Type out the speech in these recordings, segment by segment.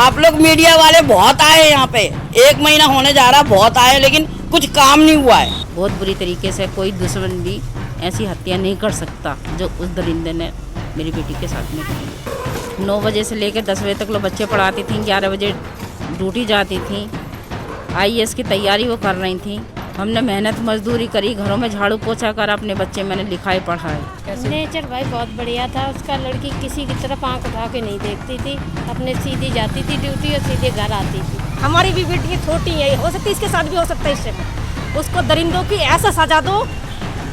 आप लोग मीडिया वाले बहुत आए यहाँ पे, 1 महीना होने जा रहा, बहुत आए लेकिन कुछ काम नहीं हुआ है। बहुत बुरी तरीके से कोई दुश्मन भी ऐसी हत्या नहीं कर सकता जो उस दरिंदे ने मेरी बेटी के साथ में की। 9 बजे से लेकर 10 बजे तक लोग बच्चे पढ़ाती थी, 11 बजे ड्यूटी जाती थी, IAS की तैयारी वो कर रही थी। हमने मेहनत मजदूरी करी, घरों में झाड़ू पोछा कर अपने बच्चे मैंने लिखाई पढ़ाए। नेचर भाई बहुत बढ़िया था उसका। लड़की किसी की तरफ आंख उठा के नहीं देखती थी, अपने सीधी जाती थी ड्यूटी और सीधे घर आती थी। हमारी भी बेटी छोटी है, हो सकती है इसके साथ भी हो सकता है। इससे उसको दरिंदों की ऐसा सजा दो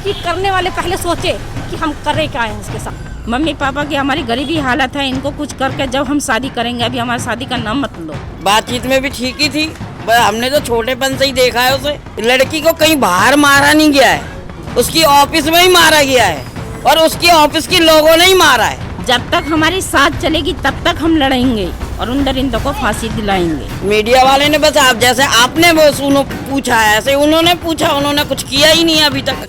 कि करने वाले पहले सोचे कि हम करें क्या है उसके साथ। मम्मी पापा की हमारी गरीबी हालत है, इनको कुछ करके जब हम शादी करेंगे, अभी हमारी शादी का नाम मत लो। बातचीत में भी ठीक ही थी, हमने तो छोटेपन से ही देखा है उसे। लड़की को कहीं बाहर मारा नहीं गया है, उसकी ऑफिस में ही मारा गया है और उसकी ऑफिस के लोगों ने ही मारा है। जब तक हमारी साथ चलेगी तब तक हम लड़ेंगे और उन दरिंदों को फांसी दिलाएंगे। मीडिया वाले ने बस आप जैसे आपने वो सुनो पूछा है, ऐसे उन्होंने पूछा, उन्होंने कुछ किया ही नहीं अभी तक।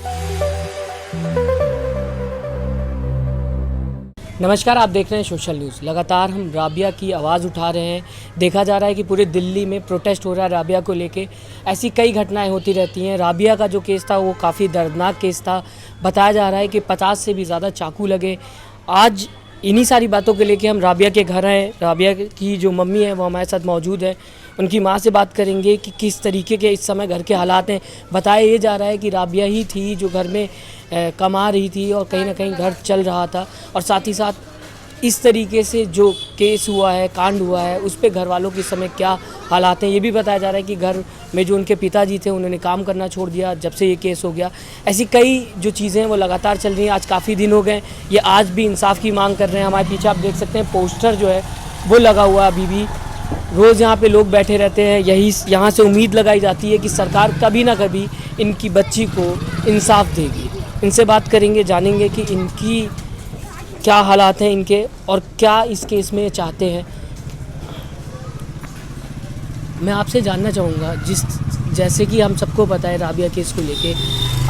नमस्कार, आप देख रहे हैं सोशल न्यूज़। लगातार हम राबिया की आवाज़ उठा रहे हैं। देखा जा रहा है कि पूरे दिल्ली में प्रोटेस्ट हो रहा है राबिया को लेके। ऐसी कई घटनाएं होती रहती हैं। राबिया का जो केस था वो काफ़ी दर्दनाक केस था। बताया जा रहा है कि 50 से भी ज़्यादा चाकू लगे। आज इन्हीं सारी बातों को लेके हम राबिया के घर हैं। राबिया की जो मम्मी है वो हमारे साथ मौजूद है। उनकी माँ से बात करेंगे कि किस तरीके के इस समय घर के हालात हैं। बताया ये जा रहा है कि राबिया ही थी जो घर में कमा रही थी और कहीं ना कहीं घर चल रहा था, और साथ ही साथ इस तरीके से जो केस हुआ है, कांड हुआ है, उस पे घर वालों के समय क्या हालात हैं ये भी बताया जा रहा है कि घर में जो उनके पिताजी थे उन्होंने काम करना छोड़ दिया जब से ये केस हो गया। ऐसी कई जो चीज़ें हैं वो लगातार चल रही हैं। आज काफ़ी दिन हो गए, ये आज भी इंसाफ की मांग कर रहे हैं। हमारे पीछे आप देख सकते हैं पोस्टर जो है वो लगा हुआ है अभी भी। रोज़ यहाँ पे लोग बैठे रहते हैं। यहाँ से उम्मीद लगाई जाती है कि सरकार कभी ना कभी इनकी बच्ची को इंसाफ देगी। इनसे बात करेंगे, जानेंगे कि इनकी क्या हालात हैं इनके और क्या इस केस में चाहते हैं। मैं आपसे जानना चाहूँगा, जैसे कि हम सबको पता है राबिया केस को लेके,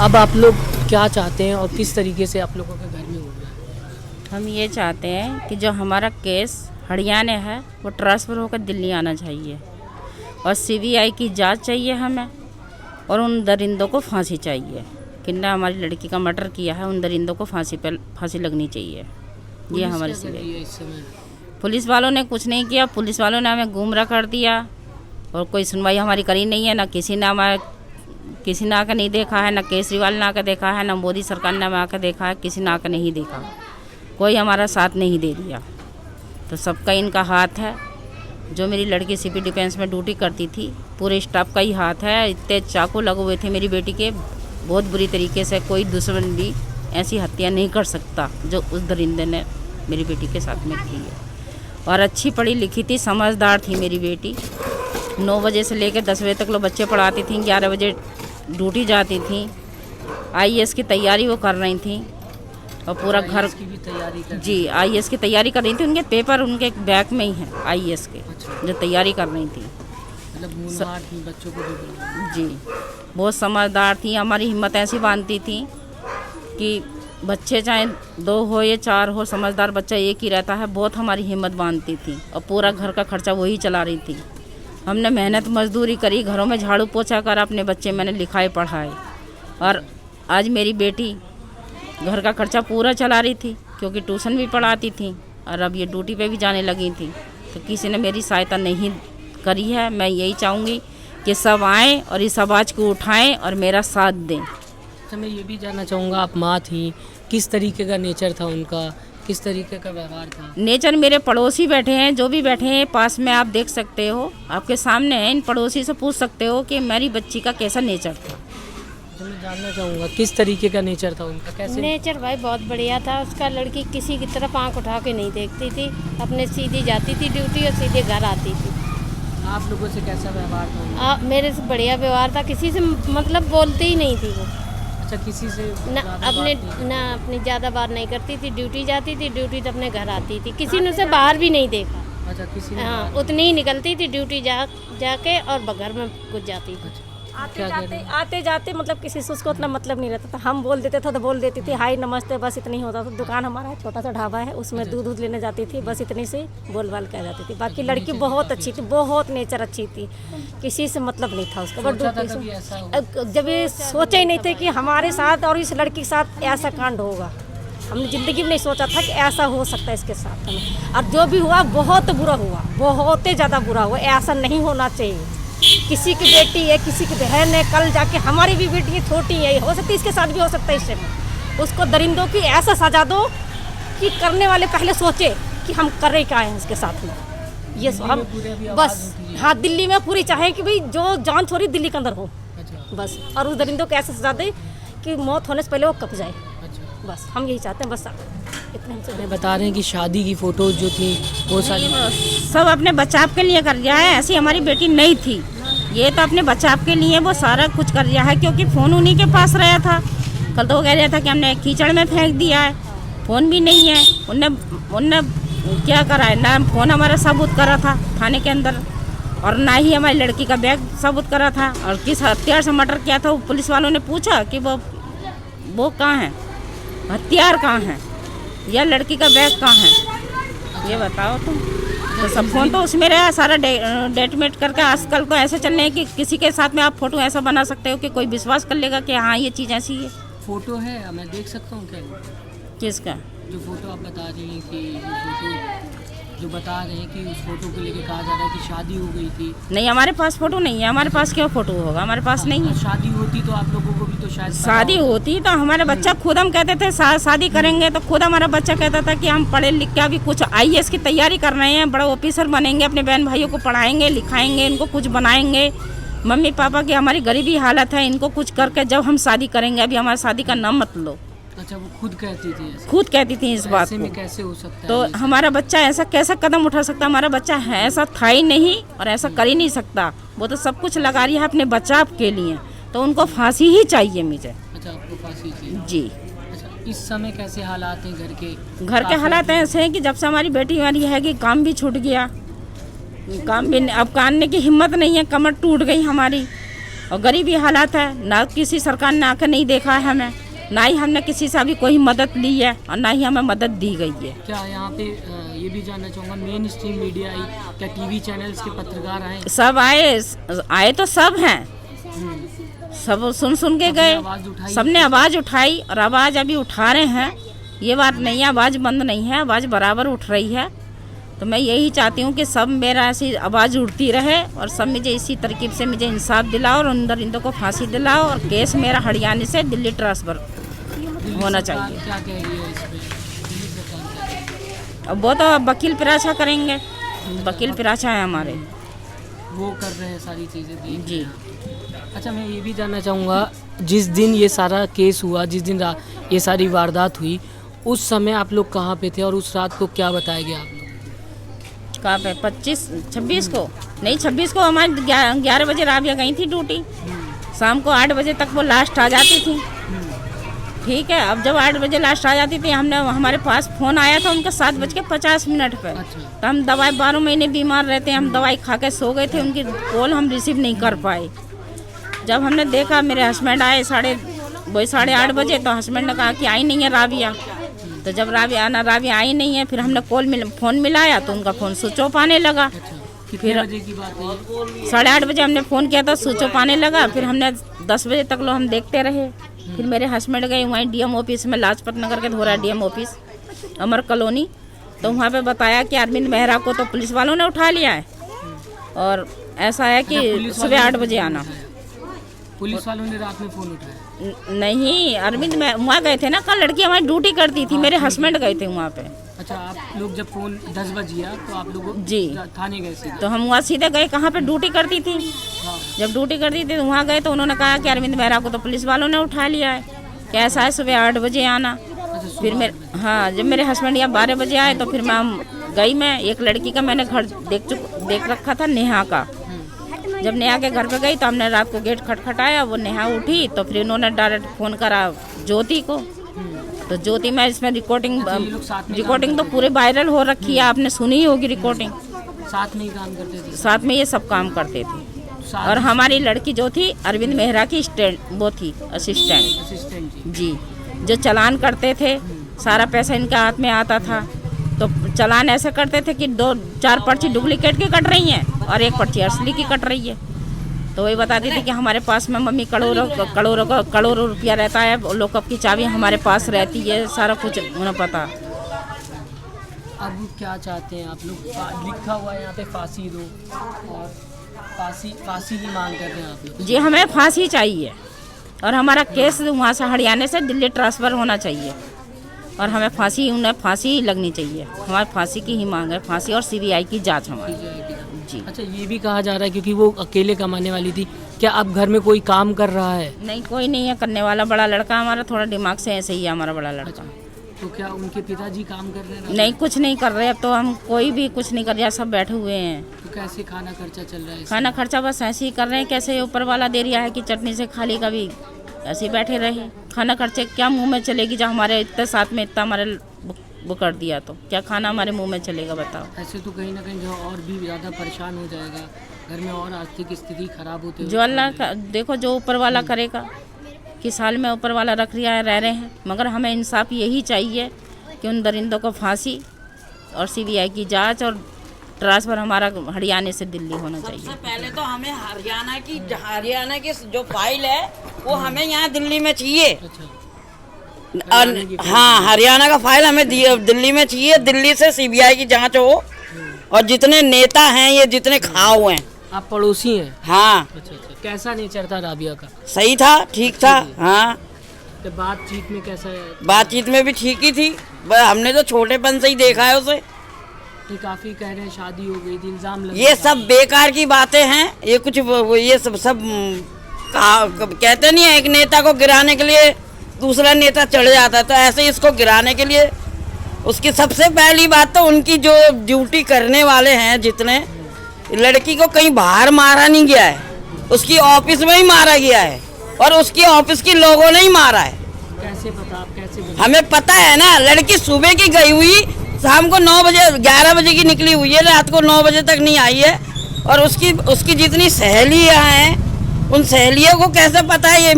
अब आप लोग क्या चाहते हैं और किस तरीके से आप लोगों के घर में हो रहा है? हम ये चाहते हैं कि जो हमारा केस हरियाणा है वो ट्रांसफ़र होकर दिल्ली आना चाहिए और CBI की जांच चाहिए हमें, और उन दरिंदों को फांसी चाहिए। किन्ना हमारी लड़की का मर्डर किया है, उन दरिंदों को फांसी लगनी चाहिए। ये हमारी CBI। पुलिस वालों ने कुछ नहीं किया। पुलिस वालों ने हमें गुमराह कर दिया और कोई सुनवाई हमारी करी नहीं है। ना किसी ने आकर नहीं देखा है, ना केजरीवाल ने आकर देखा है, ना मोदी सरकार ने आकर देखा है। किसी ने आकर नहीं देखा, कोई हमारा साथ नहीं दे दिया। तो सबका इनका हाथ है। जो मेरी लड़की CP डिफेंस में ड्यूटी करती थी, पूरे स्टाफ का ही हाथ है। इतने चाकू लगे हुए थे मेरी बेटी के, बहुत बुरी तरीके से। कोई दुश्मन भी ऐसी हत्या नहीं कर सकता जो उस दरिंदे ने मेरी बेटी के साथ में की है। और अच्छी पढ़ी लिखी थी, समझदार थी मेरी बेटी। 9 बजे से लेकर 10 बजे तक लोग बच्चे पढ़ाती थी, 11 बजे ड्यूटी जाती थी, IAS की तैयारी वो कर रही थी और पूरा घर की भी तैयारी कर जी IAS की तैयारी कर रही थी। उनके पेपर उनके बैग में ही हैं IAS के, जो तैयारी कर रही थी। मतलब बच्चों को भी जी बहुत समझदार थी। हमारी हिम्मत ऐसी बांधती थी कि बच्चे चाहे 2 हो या 4 हो, समझदार बच्चा एक ही रहता है। बहुत हमारी हिम्मत बांधती थी और पूरा घर का खर्चा वही चला रही थी। हमने मेहनत मजदूरी करी, घरों में झाड़ू पोछा कर अपने बच्चे मैंने लिखाई पढ़ाए, और आज मेरी बेटी घर का खर्चा पूरा चला रही थी क्योंकि ट्यूशन भी पढ़ाती थी और अब ये ड्यूटी पे भी जाने लगी थी। तो किसी ने मेरी सहायता नहीं करी है। मैं यही चाहूँगी कि सब आएँ और इस आवाज़ को उठाएं और मेरा साथ दें। तो मैं ये भी जानना चाहूँगा, आप माँ थी, किस तरीके का नेचर था उनका, किस तरीके का व्यवहार था? नेचर, मेरे पड़ोसी बैठे हैं, जो भी बैठे हैं पास में, आप देख सकते हो, आपके सामने है। इन पड़ोसी से पूछ सकते हो कि मेरी बच्ची का कैसा नेचर था। तो मैं जानना चाहूँगा किस तरीके का नेचर था उनका, कैसे? नेचर भाई बहुत बढ़िया था उसका। लड़की किसी की तरफ आंख उठा के नहीं देखती थी, अपने सीधी जाती थी ड्यूटी और सीधे घर आती थी। आप लोगों से कैसा व्यवहार था? मेरे से बढ़िया व्यवहार था, किसी से मतलब बोलती ही नहीं थी वो। अच्छा, किसी से ना अपनी ज़्यादा बात नहीं करती थी। ड्यूटी जाती थी, ड्यूटी तो अपने घर आती थी। किसी ने उसे बाहर भी नहीं देखा। अच्छा, किसी ने हाँ, उतनी ही निकलती थी ड्यूटी जाके और घर में घुस जाती थी। आते जाते मतलब किसी से उसको उतना मतलब नहीं रहता था। हम बोल देते थे तो बोल देती थी हाय नमस्ते, बस इतनी होता था। दुकान हमारा है, छोटा सा ढाबा है, उसमें दूध लेने जाती थी, बस इतनी से बोल बाल कह जाती थी। बाकी लड़की बहुत अच्छी थी, बहुत नेचर अच्छी थी, किसी से मतलब नहीं था उसका। बट जब ये सोचे ही नहीं थे कि हमारे साथ और इस लड़की के साथ ऐसा कांड होगा, हमने ज़िंदगी में नहीं सोचा था कि ऐसा हो सकता है इसके साथ हमें। और जो भी हुआ बहुत बुरा हुआ, बहुत ही ज़्यादा बुरा हुआ। ऐसा नहीं होना चाहिए। किसी की बेटी है, किसी की बहन है, कल जाके हमारी भी बेटी है, छोटी है, हो सकती है इसके साथ भी हो सकता है इससे। उसको दरिंदों की ऐसा सजा दो कि करने वाले पहले सोचे कि हम कर रहे क्या हैं इसके साथ में। ये हम बस हाँ दिल्ली में पूरी चाहें कि भाई जो जान छोड़ी दिल्ली के अंदर हो बस, और उस दरिंदों को ऐसा सजा दे कि मौत होने से पहले वो कब जाए। बस हम यही चाहते हैं, बस इतने हमसे। बता रहे हैं कि शादी की फ़ोटोज़ जो थी वो सारी सब अपने बचाव के लिए कर रहा है। ऐसी हमारी बेटी नहीं थी, ये तो अपने बचाव के लिए वो सारा कुछ कर रहा है, क्योंकि फ़ोन उन्हीं के पास रहा था। कल तो वो कह रहा था कि हमने कीचड़ में फेंक दिया है, फ़ोन भी नहीं है। उनने क्या करा है, ना फ़ोन हमारा सबूत करा था थाने के अंदर, और ना ही हमारी लड़की का बैग सबूत करा था। और किस हथियार से मर्डर किया था, वो पुलिस वालों ने पूछा कि वो कहाँ है, हथियार कहाँ है, या लड़की का बैग कहाँ है, ये बताओ तुम। तो सब फोन तो उसमें रहा, सारा डेटमेट करके। आजकल तो ऐसे चल रहे हैं कि किसी के साथ में आप फोटो ऐसा बना सकते हो कि कोई विश्वास कर लेगा कि हाँ ये चीज़ ऐसी है। फ़ोटो है, मैं देख सकता हूँ क्या? किसका? जो फ़ोटो आप बता रही हैं कि जो बता रहे हैं कि उस फोटो को लेके कहा जा रहा है कि शादी हो गई थी। नहीं, हमारे पास फोटो नहीं है। हमारे पास क्यों फोटो होगा, हमारे पास नहीं है। शादी होती तो आप लोगों को भी तो शायद शादी होती तो हमारे बच्चा खुद, हम कहते थे शादी करेंगे तो खुद हमारा बच्चा कहता था कि हम पढ़े लिख के अभी कुछ IAS की तैयारी कर रहे हैं, बड़ा ऑफिसर बनेंगे, अपने बहन भाइयों को पढ़ाएंगे लिखाएंगे, इनको कुछ बनाएंगे। मम्मी पापा की हमारी गरीबी हालत है, इनको कुछ करके जब हम शादी करेंगे, अभी हमारी शादी का नाम मत लो। अच्छा, वो खुद कहती थी ऐसे? खुद कहती थी इस बात में को। कैसे हो सकता है? तो हमारा बच्चा ऐसा कैसा कदम उठा सकता? हमारा बच्चा है ऐसा था ही नहीं और ऐसा कर ही नहीं सकता। वो तो सब कुछ लगा रही है अपने बचाव के लिए, तो उनको फांसी ही चाहिए मुझे। अच्छा, आपको फांसी चाहिए? जी। अच्छा, इस समय कैसे हालात हैं घर के हालात ऐसे हैं कि जब से हमारी बेटी हमारी है कि काम भी छूट गया, काम भी अब काटने की हिम्मत नहीं है, कमर टूट गई हमारी, और गरीबी हालात है। ना किसी सरकार ने आकर नहीं देखा है हमें, ना ही हमने किसी से अभी कोई मदद ली है, और ना ही हमें मदद दी गई है। क्या यहाँ पे ये भी जानना चाहूँगा, मेन स्ट्रीम मीडिया आई, क्या TV चैनल्स के पत्रकार आए? सब आए तो सब हैं, सब सुन के गए, सबने आवाज़ उठाई और आवाज़ अभी उठा रहे हैं। ये बात नहीं है आवाज़ बंद नहीं है, आवाज़ बराबर उठ रही है। तो मैं यही चाहती हूँ कि सब मेरा ऐसी आवाज़ उठती रहे और सब मुझे इसी तरकीब से मुझे इंसाफ दिलाओ और उन दरिंदों को फांसी दिलाओ, और केस मेरा हरियाणा से दिल्ली ट्रांसफ़र होना चाहिए। क्या कह रही है इस पे? दिल्ली सरकार क्या कह रही है? अब वो तो वकील पिराछा करेंगे, वकील पिराछा है हमारे, वो कर रहे हैं सारी चीज़ें देख जी। अच्छा, मैं ये भी जानना चाहूँगा, जिस दिन ये सारा केस हुआ, जिस दिन ये सारी वारदात हुई, उस समय आप लोग कहाँ पे थे और उस रात को क्या बताया गया आप लोग? कहाँ पे? 26 को नहीं, 26 को हमारी 11 बजे राबिया गई थी ड्यूटी, शाम को 8 बजे तक वो लास्ट आ जाती थी। ठीक है, अब जब 8 बजे लास्ट आ जाती थी, हमारे पास फ़ोन आया था उनका 7:50 पे। तो हम दवाई 12 महीने बीमार रहते हैं, हम दवाई खा के सो गए थे, उनकी कॉल हम रिसीव नहीं कर पाए। जब हमने देखा, मेरे हस्बैंड आए 8:30 बजे, तो हस्बैंड ने कहा कि आई नहीं है राबिया। तो जब राबिया आई नहीं है, फिर हमने फ़ोन मिलाया तो उनका फ़ोन स्विच ऑफ आने लगा। कितने बजे की बात है? 8:30 बजे हमने फ़ोन किया था, स्विच ऑफ आने लगा। फिर हमने 10 बजे तक लो हम देखते रहे। फिर मेरे हस्बैंड गए वहीं DM ऑफिस में, लाजपत नगर के धोरा DM ऑफिस, अमर कॉलोनी। तो वहाँ पे बताया कि अरविंद मेहरा को तो पुलिस वालों ने उठा लिया है, और ऐसा है कि सुबह 8 बजे आना। पुलिस वालों ने रात में फ़ोन उठाया? नहीं, अरविंद में वहाँ गए थे ना, कल लड़की हमारी ड्यूटी करती थी, मेरे हस्बैंड गए थे वहाँ पे। अच्छा, आप लोग जब फ़ोन 10 बजे आया तो आप लोग जी थाने गए सीधे? तो हम वहाँ सीधे गए, कहाँ पे ड्यूटी करती थी। जब ड्यूटी करती थी तो वहाँ गए तो उन्होंने कहा कि अरविंद मेहरा को तो पुलिस वालों ने उठा लिया है, कैसा है सुबह 8 बजे आना। फिर जब मेरे हस्बैंड यहाँ 12 बजे आए तो फिर मैं एक लड़की का मैंने घर देख रखा था, नेहा का। जब नेहा के घर पे गई तो हमने रात को गेट खटखटाया, वो नेहा उठी, तो फिर उन्होंने डायरेक्ट फ़ोन करा ज्योति को। तो ज्योति में इसमें रिकॉर्डिंग तो पूरे वायरल हो रखी है, आपने सुनी ही होगी रिकॉर्डिंग। साथ में ही काम करते थे? साथ में ये सब काम करते थे। और हमारी लड़की जो थी अरविंद मेहरा की वो थी असिस्टेंट असिस्टेंट जी। जी, जो चालान करते थे सारा पैसा इनके हाथ में आता था। तो चालान ऐसे करते थे कि 2-4 पर्ची डुप्लीकेट की कट रही हैं और एक पर्ची असली की कट रही है। तो वही बताती थी कि हमारे पास में मम्मी करोड़ों रुपया रहता है, लॉकअप की चाबी हमारे पास रहती है, सारा कुछ उन्हें पता। अब क्या चाहते हैं आप लोग? लिखा हुआ है यहाँ पे फांसी दो, और फांसी की मांग कर रहे हैं आप लोग? जी, हमें फांसी चाहिए और हमारा केस वहाँ से हरियाणा से दिल्ली ट्रांसफ़र होना चाहिए और हमें उन्हें फांसी ही लगनी चाहिए। हमारी फांसी की ही मांग है, फांसी और सीबीआई की जांच हमारी। जी। अच्छा, ये भी कहा जा रहा है क्योंकि वो अकेले कमाने वाली थी, क्या अब घर में कोई काम कर रहा है? नहीं, कोई नहीं है करने वाला। बड़ा लड़का हमारा थोड़ा दिमाग से ऐसे ही है हमारा बड़ा लड़का। तो क्या उनके पिताजी काम कर रहे हैं? नहीं, कुछ नहीं कर रहे। अब तो हम कोई भी कुछ नहीं कर रहे, सब बैठे हुए हैं। तो कैसे खाना खर्चा चल रहा है? खाना खर्चा बस ऐसे ही कर रहे हैं, कैसे ऊपर वाला दे रहा है कि चटनी से खाली, कभी ऐसे ही बैठे रहे। खाना खर्चे क्या मुंह में चलेगी जब हमारे इतने साथ में इतना हमारे वो कर दिया, तो क्या खाना हमारे मुंह में चलेगा बताओ? ऐसे तो कहीं ना कहीं जो और भी ज़्यादा परेशान हो जाएगा, घर में और आर्थिक स्थिति खराब होती है। जो अल्लाह का देखो, जो ऊपर वाला करेगा। कि साल में ऊपर वाला रख रह रहे हैं, मगर हमें इंसाफ यही चाहिए कि उन दरिंदों को फांसी और सीबीआई की जांच और ट्रांसफ़र हमारा हरियाणा से दिल्ली होना चाहिए। सबसे पहले तो हमें हरियाणा की जो फाइल है वो हमें यहाँ दिल्ली में चाहिए। हाँ, हरियाणा का फाइल हमें दिल्ली में चाहिए। दिल्ली से सीबीआई की जांच हो और जितने नेता हैं ये जितने खाओ हैं। आप पड़ोसी हैं? हाँ। अच्छा, कैसा नेचर था राबिया का? सही था, ठीक था। हाँ, तो बातचीत में कैसा है? बातचीत में भी ठीक ही थी। हमने तो छोटेपन से ही देखा है उसे। ये काफी कह रहे हैं शादी हो गई थी, इल्जाम लग ये सब बेकार की बातें हैं। ये कुछ ये सब कहते नहीं है, एक नेता को गिराने के लिए दूसरा नेता चढ़ जाता है, तो ऐसे ही इसको गिराने के लिए उसकी सबसे पहली बात तो उनकी जो ड्यूटी करने वाले हैं जितने, लड़की को कहीं बाहर मारा नहीं गया है, उसकी ऑफिस में ही मारा गया है और उसकी ऑफिस के लोगों ने ही मारा है। कैसे पता? आप कैसे पता? हमें पता है ना, लड़की सुबह की गई हुई, शाम को 9 बजे 11 बजे की निकली हुई है, रात को 9 बजे तक नहीं आई है। और उसकी जितनी सहेलियाँ हैं उन सहेलियों को कैसे पता है ये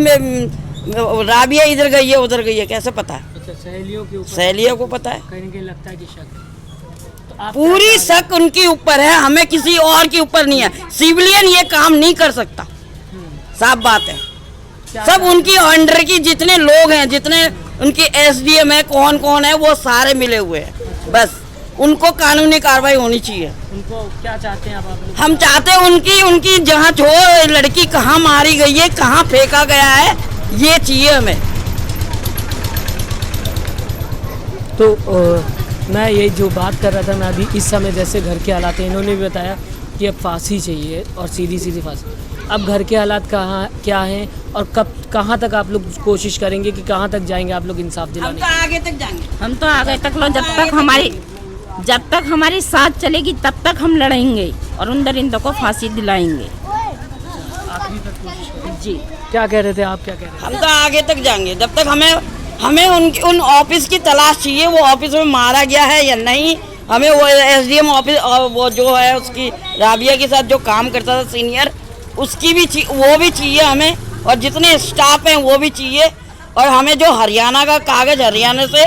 राबिया इधर गई है उधर गई है, कैसे पता है? अच्छा, सहेलियों को पता है। कहीं कहीं लगता है कि शक। तो आप पूरी शक उनके ऊपर है, हमें किसी और के ऊपर नहीं है। सिविलियन ये काम नहीं कर सकता, साफ बात है। सब उनकी अंडर की जितने लोग हैं, जितने उनकी एसडीएम है, कौन कौन है, वो सारे मिले हुए हैं। बस उनको कानूनी कार्रवाई होनी चाहिए। उनको क्या चाहते हैं आप लोग? हम चाहते हैं उनकी जांच हो, लड़की कहाँ मारी गई है, कहाँ फेंका गया है, ये चाहिए हमें। तो मैं ये जो बात कर रहा था, मैं अभी इस समय जैसे घर के हालात हैं, इन्होंने भी बताया कि अब फांसी चाहिए और सीधी फांसी। अब घर के हालात क्या हैं और कहाँ तक आप लोग कोशिश करेंगे कि कहाँ तक जाएंगे आप लोग इंसाफ दिलाने? हम तो आगे तक जाएंगे। हम तो आगे तक जब तक हमारी साथ चलेगी तब तक हम लड़ेंगे और उन दरिंदों को फांसी दिलाएंगे। आखिरी तक कोशिश करेंगे। जी। क्या कह रहे थे आप? क्या कह रहे थे? हम तो आगे तक जाएंगे जब तक हमें उन ऑफिस की तलाश चाहिए। वो ऑफिस में मारा गया है या नहीं, हमें वो एसडीएम ऑफिस वो जो है उसकी राबिया के साथ जो काम करता था सीनियर, उसकी भी वो भी चाहिए हमें, और जितने स्टाफ हैं वो भी चाहिए। और हमें जो हरियाणा का कागज़ हरियाणा से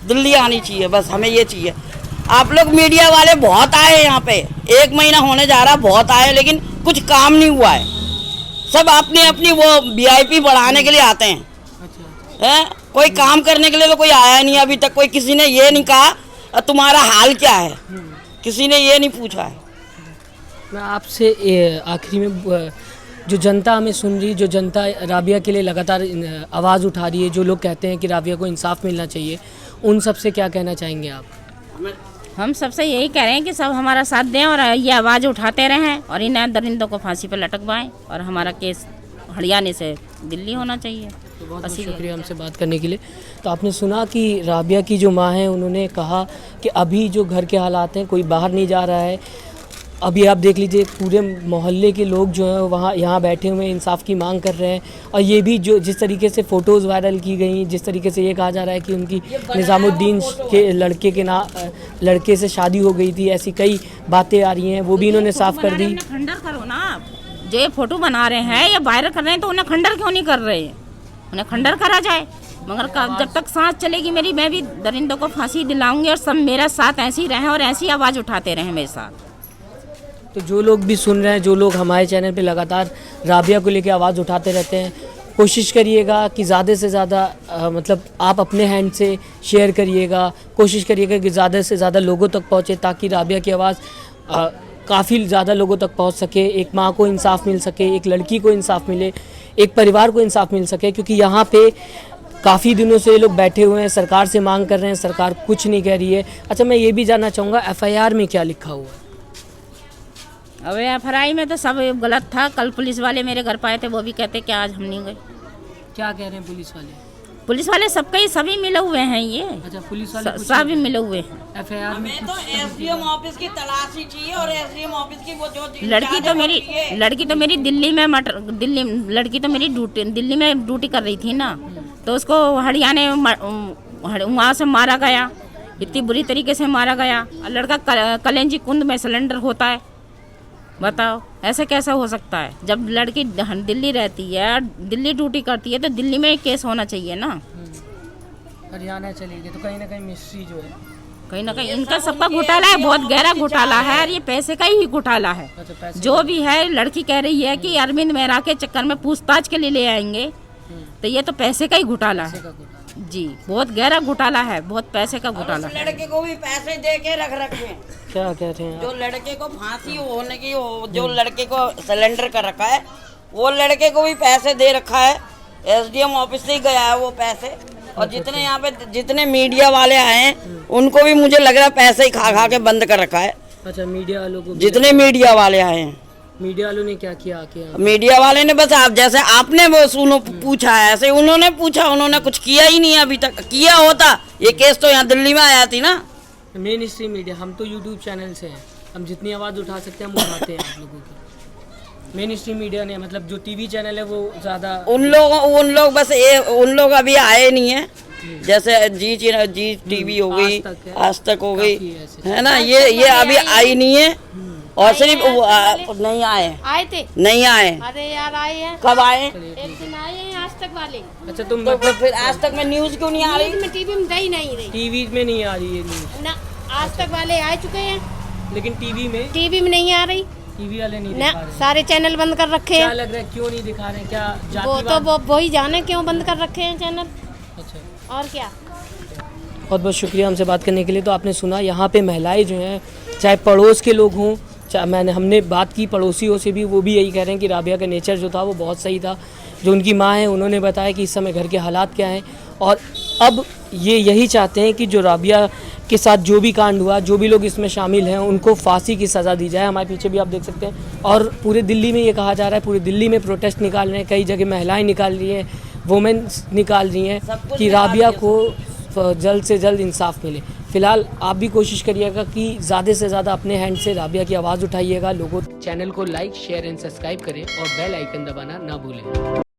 दिल्ली आनी चाहिए, बस हमें ये चाहिए। आप लोग मीडिया वाले बहुत आए यहाँ पे, 1 महीना होने जा रहा, बहुत आए, लेकिन कुछ काम नहीं हुआ है। सब अपनी वो वीआईपी बढ़ाने के लिए आते हैं। हैं? कोई काम करने के लिए तो कोई आया नहीं अभी तक। कोई किसी ने ये नहीं कहा तुम्हारा हाल क्या है, किसी ने ये नहीं पूछा है। मैं आपसे आखिरी में, जो जनता हमें सुन रही, जो जनता राबिया के लिए लगातार आवाज़ उठा रही है, जो लोग कहते हैं कि राबिया को इंसाफ मिलना चाहिए, उन सब से क्या कहना चाहेंगे आप? हम सबसे यही कह रहे हैं कि सब हमारा साथ दें और ये आवाज़ उठाते रहें और इन दरिंदों को फांसी पर लटकवाएं और हमारा केस हरियाणा से दिल्ली होना चाहिए। तो बहुत शुक्रिया हमसे बात करने के लिए। तो आपने सुना कि राबिया की जो माँ है, उन्होंने कहा कि अभी जो घर के हालात हैं, कोई बाहर नहीं जा रहा है। अभी आप देख लीजिए, पूरे मोहल्ले के लोग जो हैं वहाँ यहाँ बैठे हुए इंसाफ की मांग कर रहे हैं। और ये भी जो जिस तरीके से फ़ोटोज़ वायरल की गई, जिस तरीके से ये कहा जा रहा है कि उनकी निज़ामुद्दीन के लड़के से शादी हो गई थी, ऐसी कई बातें आ रही हैं, वो भी इन्होंने साफ कर दी। खंडर करो ना आप। जो ये फोटो बना रहे हैं या वायरल कर रहे हैं तो उन्हें खंडर क्यों नहीं कर रहे हैं? उन्हें खंडर करा जाए। मगर जब तक सांस चलेगी मेरी, मैं भी दरिंदों को फांसी दिलाऊंगी और सब मेरा साथ ऐसे ही रहें और ऐसी आवाज़ उठाते रहें मेरे साथ। तो जो लोग भी सुन रहे हैं, जो लोग हमारे चैनल पे लगातार राबिया को लेके आवाज़ उठाते रहते हैं, कोशिश करिएगा कि ज़्यादा से ज़्यादा मतलब आप अपने हैंड से शेयर करिएगा, कोशिश करिएगा कि ज़्यादा से ज़्यादा लोगों तक पहुँचे ताकि राबिया की आवाज़ काफ़ी ज़्यादा लोगों तक पहुँच सके, एक माँ को इंसाफ मिल सके, एक लड़की को इंसाफ मिले, एक परिवार को इंसाफ मिल सके। क्योंकि यहाँ पे काफ़ी दिनों से ये लोग बैठे हुए हैं, सरकार से मांग कर रहे हैं, सरकार कुछ नहीं कह रही है। अच्छा, मैं ये भी जानना चाहूँगा FIR में क्या लिखा हुआ है? अब FIR में तो सब गलत था। कल पुलिस वाले मेरे घर पे आए थे, वो भी कहते कि आज हम नहीं गए। क्या कह रहे हैं पुलिस वाले? पुलिस वाले सबके सभी मिले हुए हैं ये। अच्छा, पुलिस वाले सभी मिले हुए हैं। FIR में हमें तो SDM ऑफिस की तलाशी चाहिए और SDM ऑफिस की वो जो लड़की तो मेरी दिल्ली में लड़की तो मेरी दिल्ली में ड्यूटी कर रही थी ना, तो उसको हरियाणा वहाँ से मारा गया, इतनी बुरी तरीके से मारा गया। लड़का कलेंजी कुंड में सिलेंडर होता है, बताओ ऐसे कैसा हो सकता है? जब लड़की दिल्ली रहती है, दिल्ली ड्यूटी करती है, तो दिल्ली में केस होना चाहिए ना। हरियाणा चली गई तो कहीं ना कहीं मिस्ट्री जो है, कहीं ना कहीं इनका सबका घोटाला है, बहुत गहरा घोटाला है और ये पैसे का ही घोटाला है। जो भी है, लड़की कह रही है कि अरविंद मेहरा के चक्कर में पूछताछ के लिए ले आएंगे, तो ये तो पैसे का ही घोटाला है जी, बहुत गहरा घोटाला है, बहुत पैसे का घोटाला है। लड़के को भी पैसे दे के रख रखे हैं। क्या कह रहे हैं? जो लड़के को फांसी होने की जो लड़के को सिलेंडर कर रखा है, वो लड़के को भी पैसे दे रखा है। SDM ऑफिस से ही गया है वो पैसे। और जितने यहाँ पे जितने मीडिया वाले आए हैं, उनको भी मुझे लग रहा है पैसे ही खा खा के बंद कर रखा है। अच्छा, मीडिया वालों को, जितने मीडिया वाले आए हैं, मीडिया वालों ने क्या किया आके? मीडिया वाले ने बस आप जैसे आपने वो सुनो पूछा है, ऐसे उन्होंने पूछा, उन्होंने कुछ किया ही नहीं है अभी तक। किया होता ये केस तो यहाँ दिल्ली में आया थी ना। मेन स्ट्रीम मीडिया, हम तो YouTube चैनल से हैं, हम जितनी आवाज़ उठा सकते हैं हम उठाते हैं आप लोगों की। मेन स्ट्रीम मीडिया ने, मतलब जो TV चैनल है वो ज़्यादा, उन लोग अभी आए नहीं है। जैसे जी TV हो गई, आज तक हो गई, है ना, ये अभी आई नहीं है। और सिर्फ नहीं आए थे, नहीं आए। अरे यार आए हैं। कब आए? एक दिन आए हैं आज तक वाले। अच्छा, तुम तो फिर आज तक में न्यूज़ क्यों नहीं आ रही? में टीवी में दे नहीं रही, टीवी में नहीं आ रही है न्यूज़ ना। आज तक वाले आ चुके हैं, लेकिन टीवी में नहीं आ रही। टीवी वाले नहीं ना, दिखा रहे। सारे चैनल बंद कर रखे क्या हैं। लग रहा है क्यों नहीं दिखा रहे? क्या वो जातिवाद? तो वही जाने क्यों बंद कर रखे हैं चैनल, अच्छा, और क्या। बहुत बहुत शुक्रिया हमसे बात करने के लिए। तो आपने सुना, यहाँ पे महिलाएं जो हैं, चाहे पड़ोस के लोग हों, हमने बात की पड़ोसियों से भी, वो भी यही कह रहे हैं कि राबिया का नेचर जो था वो बहुत सही था। जो उनकी माँ है, उन्होंने बताया कि इस समय घर के हालात क्या हैं, और अब ये यही चाहते हैं कि जो राबिया के साथ जो भी कांड हुआ, जो भी लोग इसमें शामिल हैं, उनको फांसी की सज़ा दी जाए। हमारे पीछे भी आप देख सकते हैं। और पूरे दिल्ली में ये कहा जा रहा है, पूरे दिल्ली में प्रोटेस्ट निकाल रहे हैं, कई जगह महिलाएँ निकाल रही हैं, वुमेन्स निकाल रही हैं कि राबिया को जल्द से जल्द इंसाफ मिले। फिलहाल आप भी कोशिश करिएगा कि ज़्यादा से ज़्यादा अपने हैंड से राबिया की आवाज़ उठाइएगा। लोगों, चैनल को लाइक, शेयर एंड सब्सक्राइब करें और बेल आइकन दबाना ना भूलें।